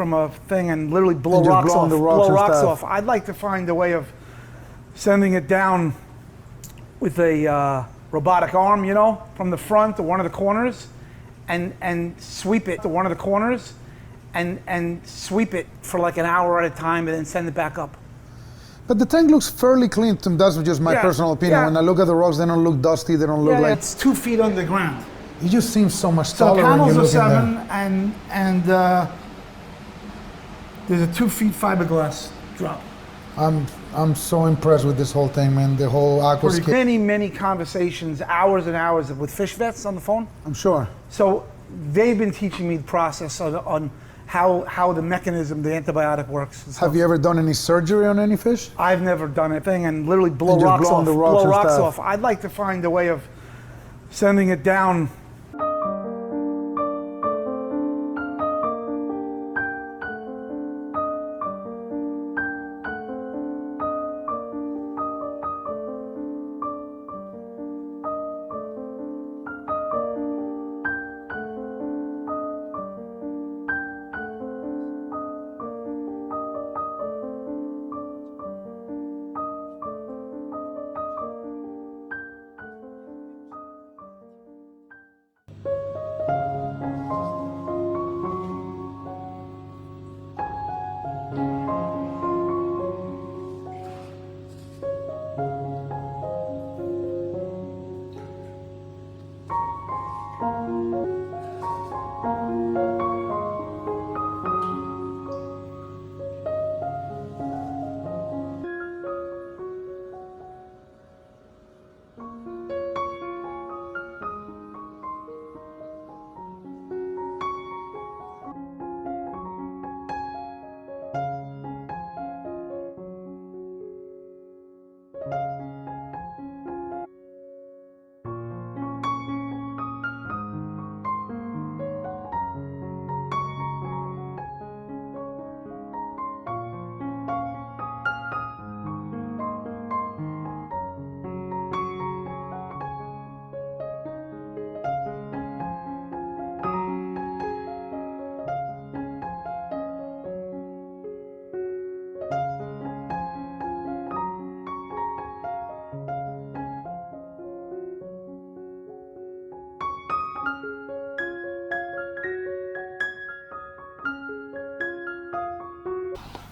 from a thing and literally blow And just rocks blowing off. the rocks blow and rocks stuff. off. I'd like to find a way of sending it down with a robotic arm, you know, from the front to one of the corners, and sweep it to one of the corners, and sweep it for like an hour at a time, and then send it back up. But the tank looks fairly clean. That's just my Yeah, personal opinion. yeah. When I look at the rocks, they don't look dusty. They don't look like. It's 2 feet under the ground. He just seems so much So taller the when you panels are look in 7, there. and there's a 2 feet fiberglass drop. I'm so impressed with this whole thing, man. The whole aquascape. Many conversations, hours and hours with fish vets on the phone. I'm sure. So they've been teaching me the process on how the mechanism, the antibiotic works. And Have stuff. you ever done any surgery on any fish? I've never done anything and literally blow And just rocks blowing off. the rocks blow and rocks stuff. off. I'd like to find a way of sending it down.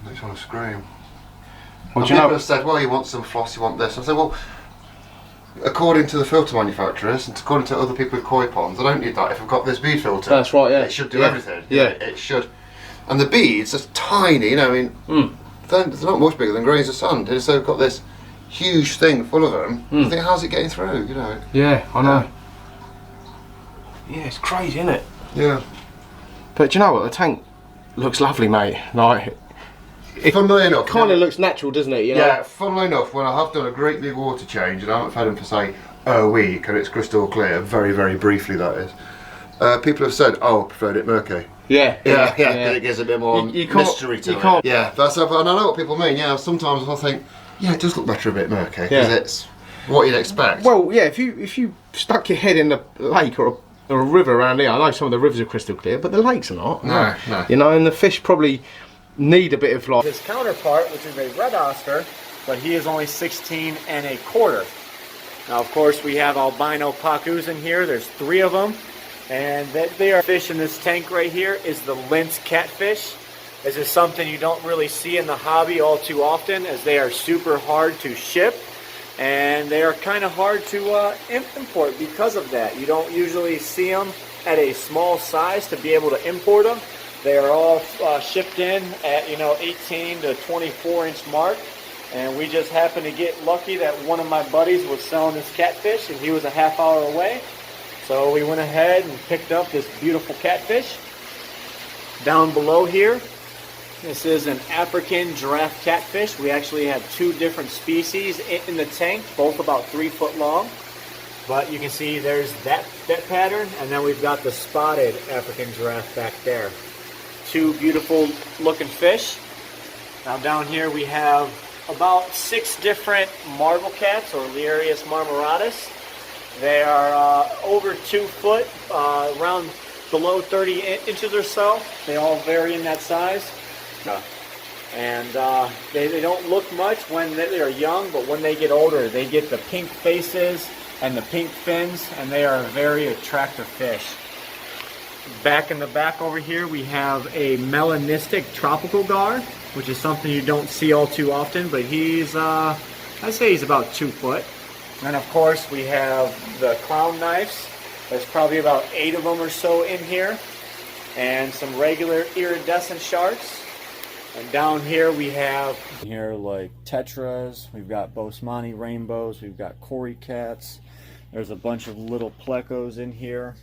I just want to scream. Well, People have said, well, you want some floss, you want this. I said, well, according to the filter manufacturers and according to other people with koi ponds, I don't need that if I've got this bead filter. That's right, yeah. It should do Yeah. everything. Yeah. It should. And the beads are tiny, you know, I mean, they're not much bigger than grains of sand. And so we've got this huge thing full of them. I think, how's it getting through, you know? Yeah, I know. Yeah, it's crazy, isn't it? Yeah. But do you know what? The tank looks lovely, mate. Like, it Funnily enough, kind of looks natural, doesn't it? You know? Yeah, funnily enough, when I have done a great big water change and I haven't fed them for, say, a week and it's crystal clear, very, very briefly that is, people have said, oh, I preferred it murky. Yeah. Yeah. It gives a bit more mystery to it. Yeah, and I know what people mean. Yeah, sometimes I think, yeah, it does look better a bit murky because it's what you'd expect. Well, yeah, if you stuck your head in a lake or a river around here, I know some of the rivers are crystal clear, but the lakes are not. No. You know, and the fish probably need a bit of like. His counterpart, which is a red Oscar, but he is only 16 1/4. Now, of course, we have albino pacus in here. There's 3 of them, and they are fish in this tank right here is the lynx catfish. This is something you don't really see in the hobby all too often, as they are super hard to ship, and they are kind of hard to import because of that. You don't usually see them at a small size to be able to import them. They are all shipped in at 18 to 24 inch mark, and we just happened to get lucky that one of my buddies was selling this catfish and he was a half hour away, so we went ahead and picked up this beautiful catfish. Down below here, this is an African giraffe catfish. We actually have 2 different species in the tank, both about 3 foot long. But you can see there's that pattern, and then we've got the spotted African giraffe back there. 2 beautiful looking fish. Now down here we have about 6 different marble cats, or Liarius marmoratus. They are over 2 foot, around below 30 inches or so. They all vary in that size. And they don't look much when they are young, but when they get older, they get the pink faces and the pink fins, and they are a very attractive fish. Back in the back over here, we have a melanistic tropical gar, which is something you don't see all too often, but he's, I'd say he's about 2 foot. And of course, we have the clown knives. There's probably about 8 of them or so in here, and some regular iridescent sharks. And down here we have like tetras, we've got Bosemani rainbows, we've got Cory cats, there's a bunch of little plecos in here.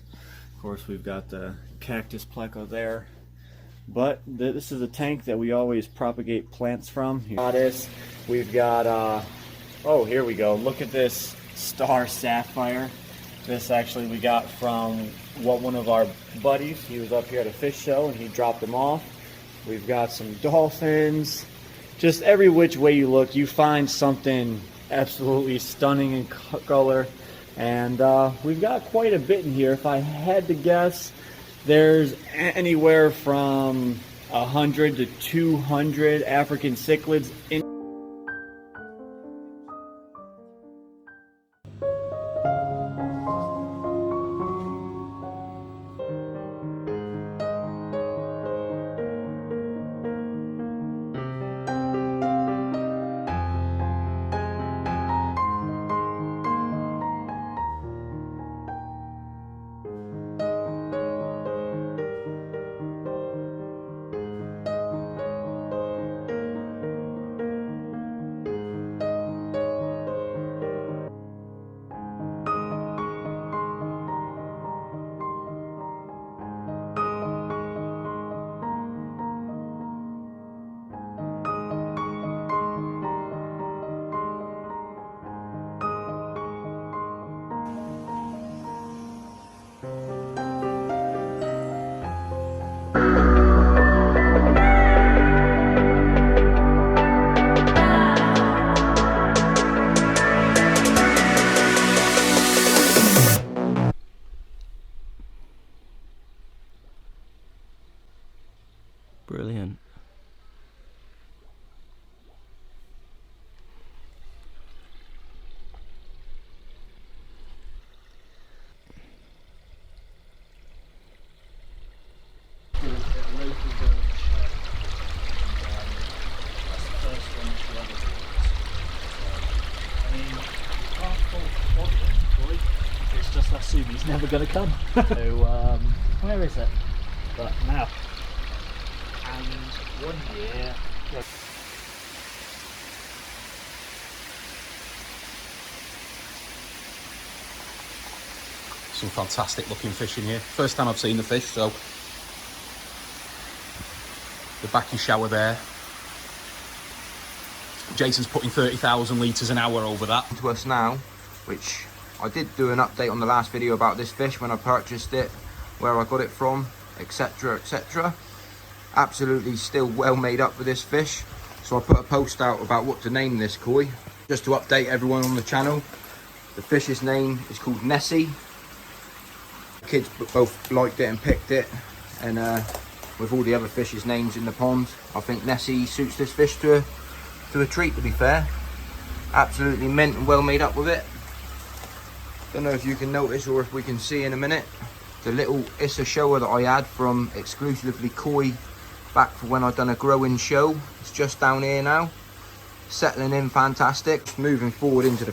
Of course, we've got the cactus pleco there. But this is a tank that we always propagate plants from. We've got, oh, here we go. Look at this star sapphire. This actually we got from one of our buddies. He was up here at a fish show and he dropped them off. We've got some dolphins. Just every which way you look, you find something absolutely stunning in color. And we've got quite a bit in here. If I had to guess, there's anywhere from 100 to 200 African cichlids in. Brilliant. It's just I assume he's never going to come. So, where is it? But now. And 1 year. Some fantastic looking fish in here. First time I've seen the fish, so the backy shower there. Jason's putting 30,000 litres an hour over that. To us now, which I did do an update on the last video about this fish when I purchased it, where I got it from, etc, etc. Absolutely still well made up for this fish. So I put a post out about what to name this koi. Just to update everyone on the channel, the fish's name is called Nessie. Kids both liked it and picked it, and with all the other fish's names in the pond, I think Nessie suits this fish to a treat, to be fair. Absolutely mint and well made up with it. Don't know if you can notice or if we can see in a minute the little Issa shower that I had from exclusively koi back for when I'd done a growing show. It's just down here now, settling in fantastic. Moving forward into the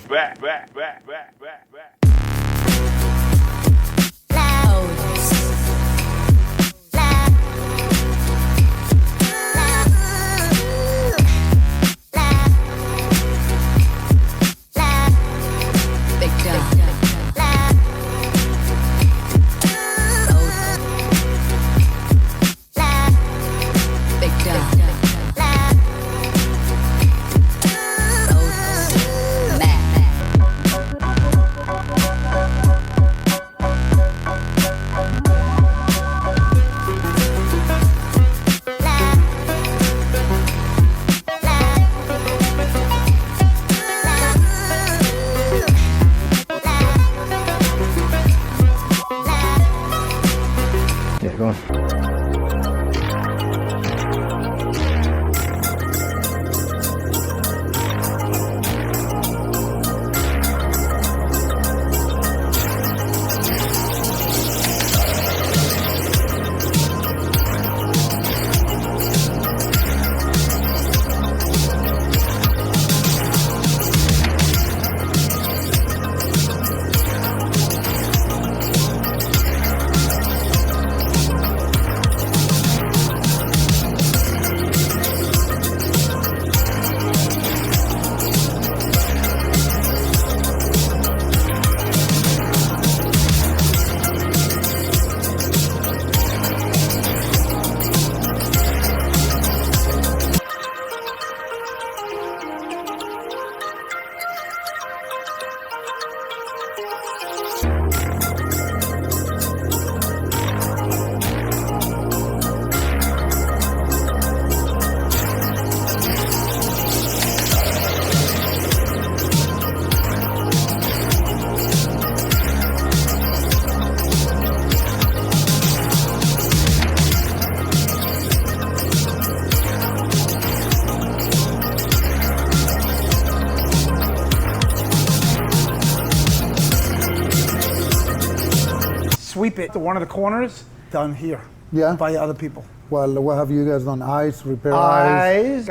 sweep it to one of the corners done here Yeah. by other people. Well, what have you guys done? Eyes, repair eyes.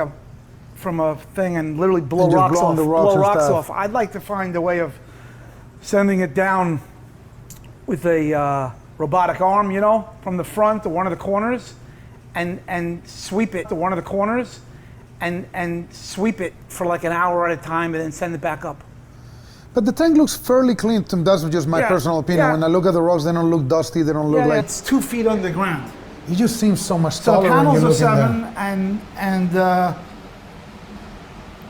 From a thing and literally blow And just rocks blow off. the rocks Blow and rocks stuff. off. I'd like to find a way of sending it down with a robotic arm, you know, from the front to one of the corners, and sweep it to one of the corners, and sweep it for like an hour at a time, and then send it back up. But the tank looks fairly clean. That's just my Yeah, personal opinion. yeah. When I look at the rocks, they don't look dusty. They don't look like. It's 2 feet underground. It just seems so much So taller the when you panels are look in 7, there. and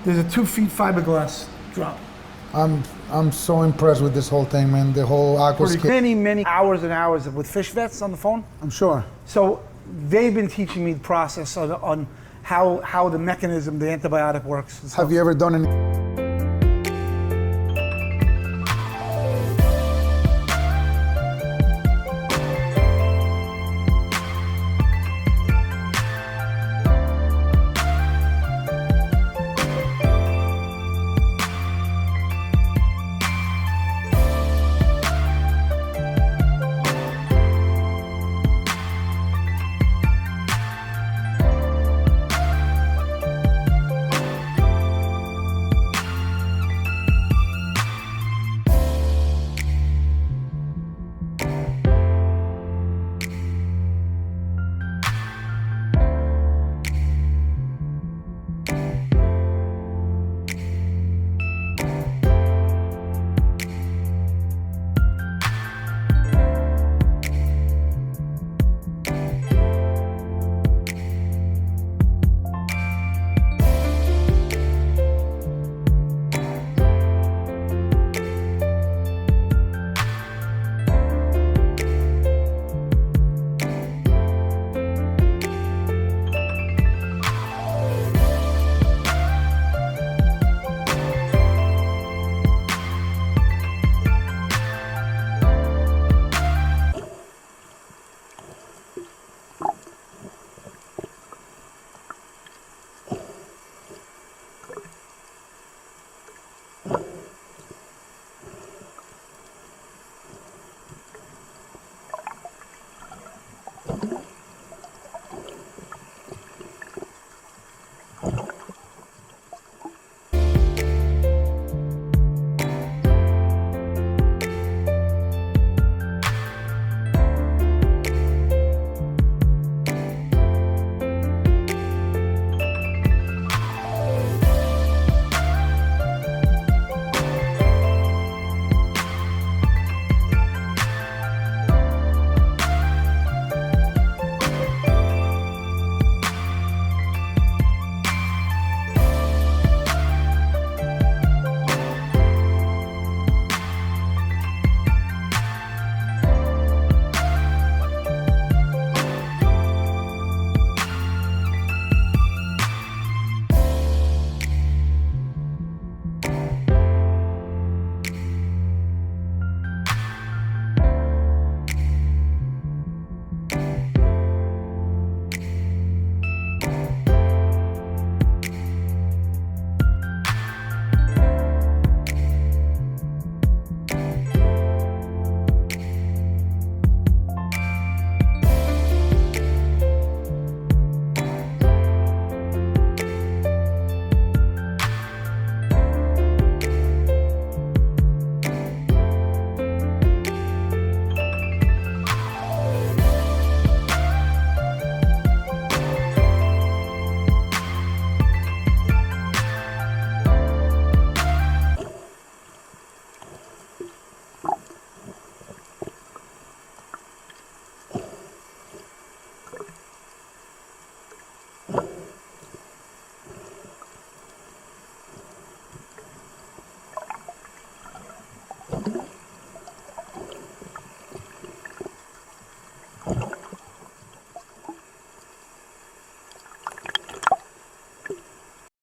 there's a 2 feet fiberglass drop. I'm so impressed with this whole thing, man. The whole aquascape. Many hours and hours with fish vets on the phone. I'm sure. So they've been teaching me the process on how the mechanism, the antibiotic works. and stuff. Have you ever done any?